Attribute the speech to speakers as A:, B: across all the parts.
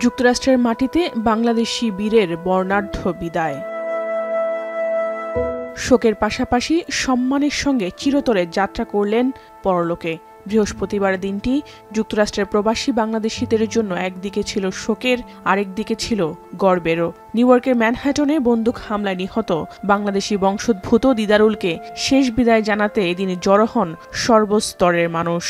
A: যুক্তরাষ্ট্রের মাটিতে বাংলাদেশি বীরের বর্ণাঢ্য বিদায়। শোকের পাশাপাশি সম্মানের সঙ্গে চিরতরে যাত্রা করলেন পরলোকে। বৃহস্পতিবার দিনটি যুক্তরাষ্ট্রের প্রবাসী বাংলাদেশিদের জন্য একদিকে ছিল শোকের, আরেকদিকে ছিল গর্বেরও। নিউ ইয়র্কের ম্যানহাটনে বন্দুক হামলায় নিহত বাংলাদেশি বংশোদ্ভূত দিদারুলকে শেষ বিদায় জানাতে এদিন জড়ো হন সর্বস্তরের মানুষ।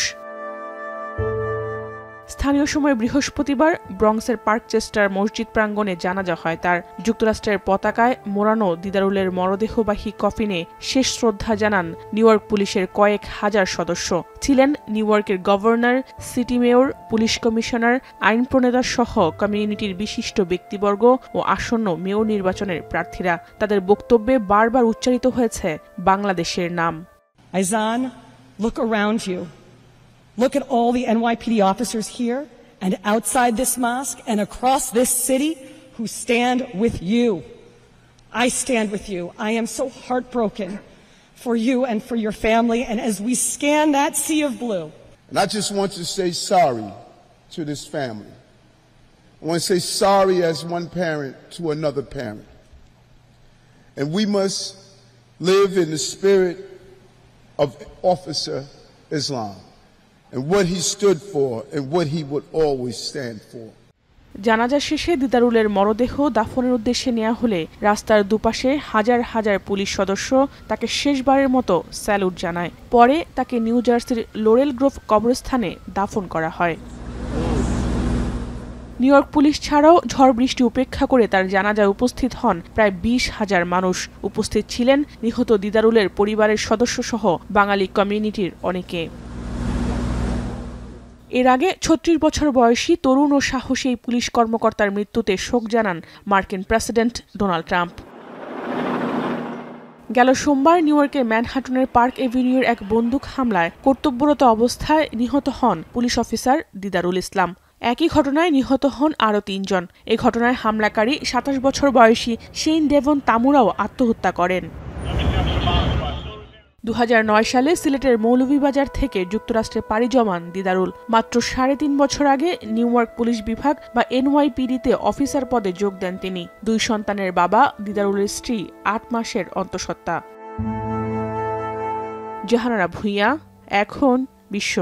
A: স্থানীয় সময় বৃহস্পতিবার ব্রঙ্কসের পার্কচেস্টার মসজিদ প্রাঙ্গণে জানাজা হয় তার। যুক্তরাষ্ট্রের পতাকায় মোড়ানো দিদারুলের মরদেহবাহী কফিনে শেষ শ্রদ্ধা জানান নিউ ইয়র্ক পুলিশের কয়েক হাজার সদস্য। ছিলেন নিউ ইয়র্কের governor, city mayor, police commissioner, আইন প্রণেতা সহ কমিউনিটির বিশিষ্ট ব্যক্তিবর্গ ও আসন্ন মেয়র নির্বাচনের প্রার্থীরা। তাদের বক্তব্যে বারবার উচ্চারিত হয়েছে বাংলাদেশের নাম।
B: Aizan, look around you. Look at all the NYPD officers here and outside this mosque and across this city who stand with you. I stand with you. I am so heartbroken for you and for your family. And as we scan that sea of blue.
C: And I just want to say sorry to this family. I want to say sorry as one parent to another parent. And we must live in the spirit of Officer Islam. And what he stood for and what he would always stand for.
A: জানাজা শেষে দিদারুলের মরদেহ দাফনের উদ্দেশ্যে নেওয়া হলে রাস্তার দুপাশে হাজার হাজার পুলিশ সদস্য তাকে শেষবারের মতো স্যালুট জানায়। পরে তাকে নিউ জার্সির লোরেল গ্রোভ কবরস্থানে দাফন করা হয়। নিউ ইয়র্ক পুলিশ ছাড়াও ঝড় বৃষ্টি উপেক্ষা করে তার জানাজায় উপস্থিত হন প্রায় 20,000 মানুষ। উপস্থিত ছিলেন নিহত দিদারুলের পরিবারের সদস্য সহ বাঙালি কমিউনিটির অনেকে। এর আগে 36 বছর বয়সী তরুণ ও সাহসী এই পুলিশ কর্মকর্তার মৃত্যুতে শোক জানান মার্কিন প্রেসিডেন্ট ডোনাল্ড ট্রাম্প। গেল সোমবার নিউ ইয়র্কের ম্যানহাটনের পার্ক এভিনিউর এক বন্দুক হামলায় কর্তব্যরত অবস্থায় নিহত হন পুলিশ অফিসার দিদারুল ইসলাম। একই ঘটনায় নিহত হন আরও 3 জন। এ ঘটনায় হামলাকারী 27 বছর বয়সী শেইন ডেভন তামুরাও আত্মহত্যা করেন। 2009 সালে সিলেটের মৌলভীবাজার থেকে যুক্তরাষ্ট্রে পাড়ি জমান দিদারুল। মাত্র 3.5 বছর আগে নিউ ইয়র্ক পুলিশ বিভাগ বা NYPD-তে অফিসার পদে যোগ দেন তিনি। 2 সন্তানের বাবা, দিদারুলের স্ত্রী 8 মাসের অন্তঃসত্ত্বা। জাহানারা ভূঁইয়া, এখন বিশ্ব।